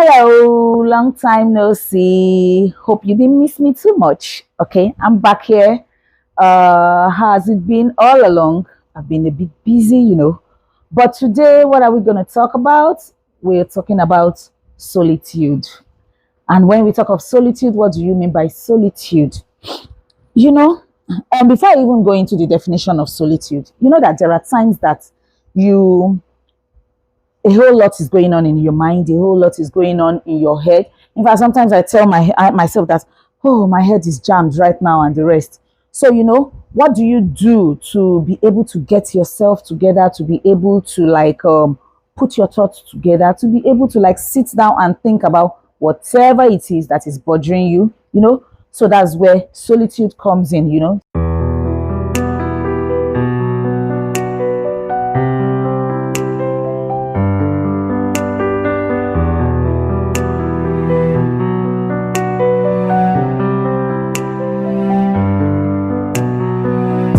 Hello, long time no see. Hope you didn't miss me too much. Okay, I'm back here. Has it been all along? I've been a bit busy. But today, what are we going to talk about? We're talking about solitude. And when we talk of solitude, what do you mean by solitude? You know, and before I even go into the definition of solitude, you know that there are times that you a whole lot is going on in your mind, a whole lot is going on in your head. In fact, sometimes I tell myself that, oh, my head is jammed right now and the rest. So, what do you do to be able to get yourself together, to be able to put your thoughts together, to be able to sit down and think about whatever it is that is bothering you? So that's where solitude comes in.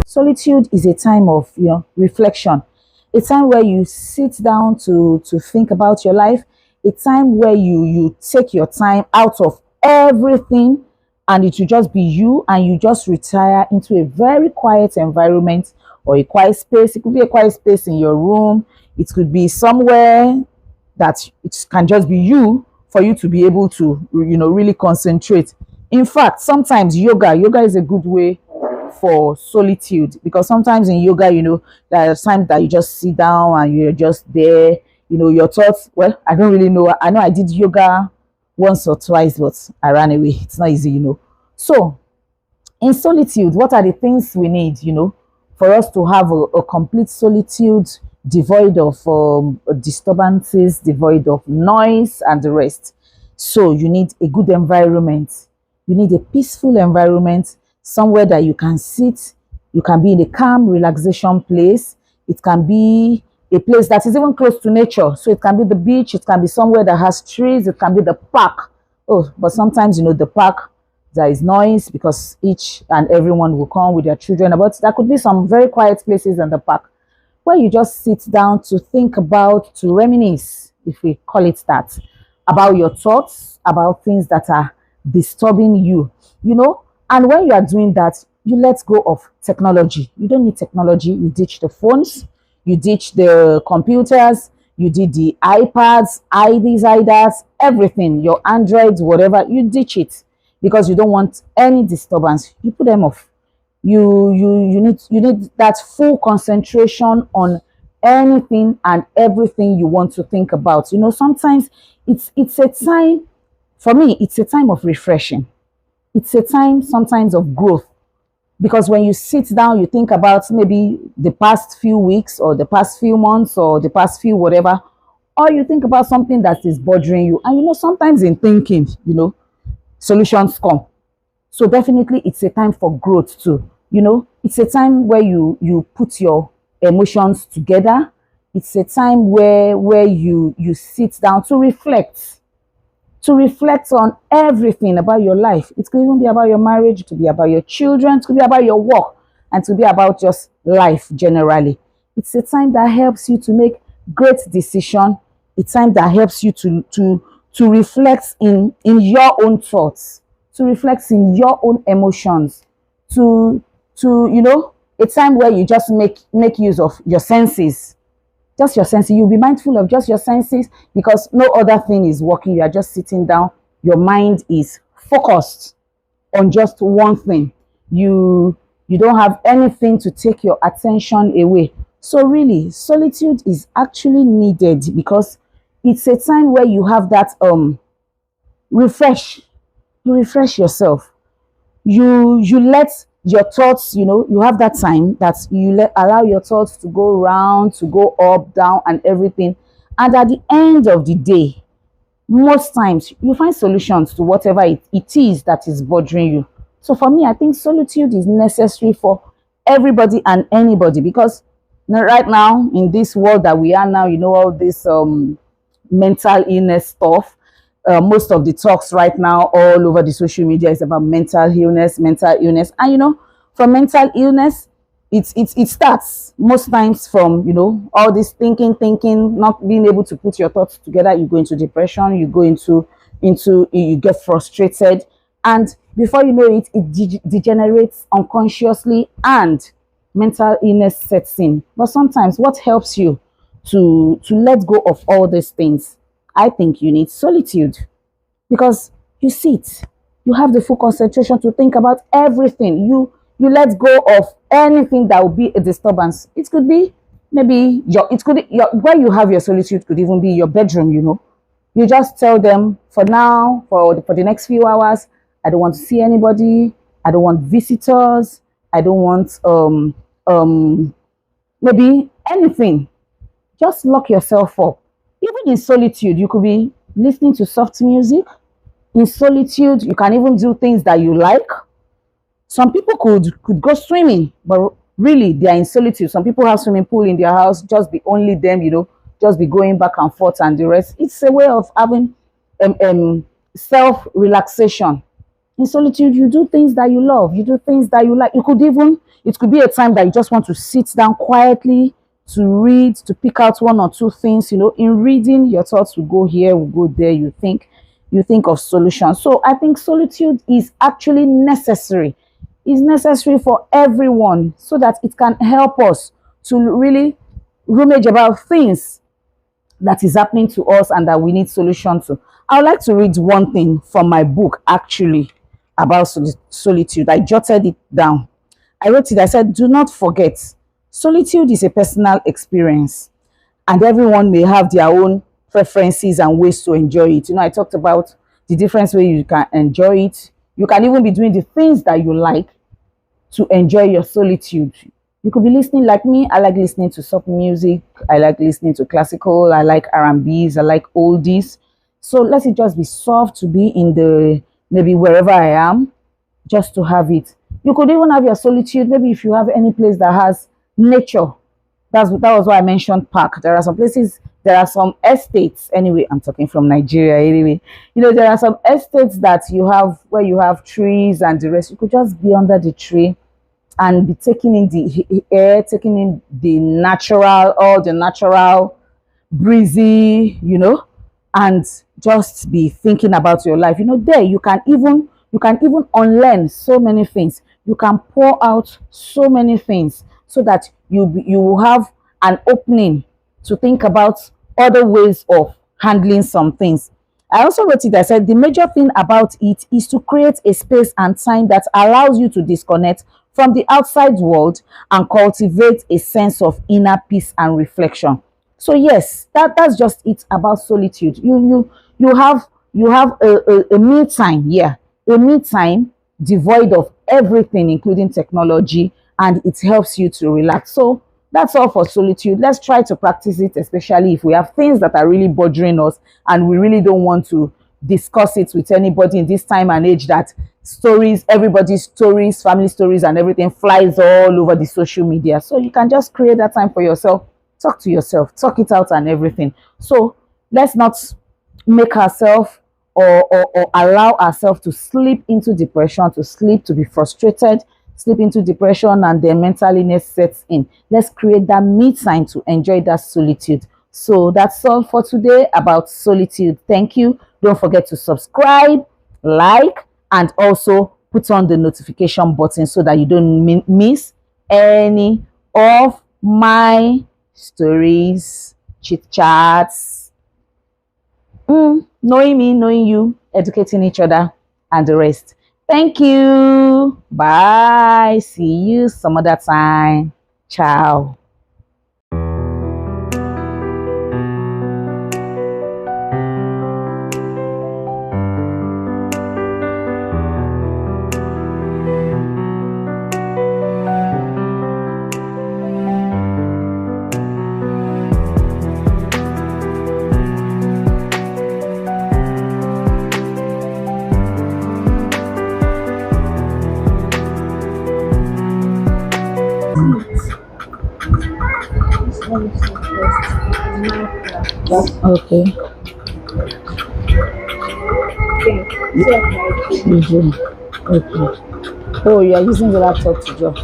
Solitude is a time of reflection, a time where you sit down to think about your life, a time where you take your time out of everything, and it will just be you, and you just retire into a very quiet environment or a quiet space. It could be a quiet space in your room, it could be somewhere that it can just be you, for you to be able to really concentrate. In fact, sometimes yoga is a good way for solitude, because sometimes in yoga, there are times that you just sit down and you're just there, your thoughts. Well, I don't really know. I know I did yoga once or twice, but I ran away. It's not easy. So in solitude, what are the things we need, for us to have a complete solitude, devoid of disturbances, devoid of noise and the rest? So you need a good environment. You need a peaceful environment, somewhere that you can sit. You can be in a calm relaxation place. It can be a place that is even close to nature. So it can be the beach, it can be somewhere that has trees, it can be the park. Oh, but sometimes, the park, there is noise because each and everyone will come with their children. But there could be some very quiet places in the park where you just sit down to think about, to reminisce, if we call it that, about your thoughts, about things that are disturbing you. And when you are doing that, you let go of technology. You don't need technology. You ditch the phones, you ditch the computers, you did the iPads, iDs, everything, your Androids, whatever, you ditch it, because you don't want any disturbance. You put them off. You need that full concentration on anything and everything you want to think about. Sometimes it's a time, for me, it's a time of refreshing. It's a time sometimes of growth, because when you sit down, you think about maybe the past few weeks or the past few months or the past few whatever, or you think about something that is bothering you. And sometimes in thinking, solutions come. So definitely it's a time for growth too. It's a time where you put your emotions together. It's a time where you sit down to reflect on everything about your life. It could even be about your marriage, it could be about your children, it could be about your work, and it could be about just life generally. It's a time that helps you to make great decisions. It's a time that helps you to reflect in your own thoughts, to reflect in your own emotions, to a time where you just make use of your senses. Just your senses. You'll be mindful of just your senses, because no other thing is working. You are just sitting down. Your mind is focused on just one thing. You don't have anything to take your attention away. So really, solitude is actually needed, because it's a time where you have that refresh. You refresh yourself. You let your thoughts, you have that time that you allow your thoughts to go round, to go up, down, and everything. And at the end of the day, most times you find solutions to whatever it is that is bothering you. So for me, I think solitude is necessary for everybody and anybody, because right now in this world that we are now, all this mental illness stuff. Most of the talks right now all over the social media is about mental illness. And from mental illness, it starts most times from, all this thinking, not being able to put your thoughts together. You go into depression, you go into you get frustrated, and before you know it, degenerates unconsciously, and mental illness sets in. But sometimes what helps you to let go of all these things? I think you need solitude, because you sit, you have the full concentration to think about everything. You let go of anything that would be a disturbance. It could be maybe where you have your solitude could even be your bedroom. You just tell them, for now, for the next few hours, I don't want to see anybody, I don't want visitors, I don't want maybe anything. Just lock yourself up. Even in solitude, you could be listening to soft music. In solitude, you can even do things that you like. Some people could go swimming, but really they are in solitude. Some people have swimming pool in their house, just be only them, just be going back and forth, and the rest. It's a way of having self relaxation. In solitude, you do things that you love, you do things that you like. It could be a time that you just want to sit down quietly to read, to pick out one or two things. In reading, your thoughts will go here, will go there. You think of solutions. So I think solitude is actually necessary. It's necessary for everyone, so that it can help us to really rummage about things that is happening to us and that we need solution to. I would like to read one thing from my book, actually, about solitude. I jotted it down. I wrote it. I said, do not forget, solitude is a personal experience, and everyone may have their own preferences and ways to enjoy it. I talked about the different way you can enjoy it. You can even be doing the things that you like to enjoy your solitude. You could be listening, like me. I like listening to soft music. I like listening to classical. I like R&Bs. I like oldies. So let it just be soft, to be in maybe wherever I am, just to have it. You could even have your solitude, maybe if you have any place that has nature. That was why I mentioned park. There are some places, there are some estates. Anyway, I'm talking from Nigeria. Anyway, there are some estates that you have where you have trees and the rest. You could just be under the tree and be taking in the air, taking in all the natural breezy, and just be thinking about your life. There you can even unlearn so many things. You can pour out so many things, so that you will have an opening to think about other ways of handling some things. I also wrote it. I said the major thing about it is to create a space and time that allows you to disconnect from the outside world and cultivate a sense of inner peace and reflection. So yes, that's just it about solitude. You have a me time, yeah, a me time devoid of everything, including technology, and it helps you to relax. So that's all for solitude. Let's try to practice it, especially if we have things that are really bothering us and we really don't want to discuss it with anybody in this time and age, that everybody's stories, family stories and everything flies all over the social media. So you can just create that time for yourself, talk to yourself, talk it out and everything. So let's not make ourselves or allow ourselves to slip into depression, to be frustrated, slip into depression, and then mental illness sets in. Let's create that me time to enjoy that solitude. So that's all for today about solitude. Thank you. Don't forget to subscribe, like, and also put on the notification button so that you don't miss any of my stories, chit chats, knowing me, knowing you, educating each other, and the rest. Thank you. Bye. See you some other time. Ciao. Okay. Mhm. Okay. Oh, you are using the laptop to draw.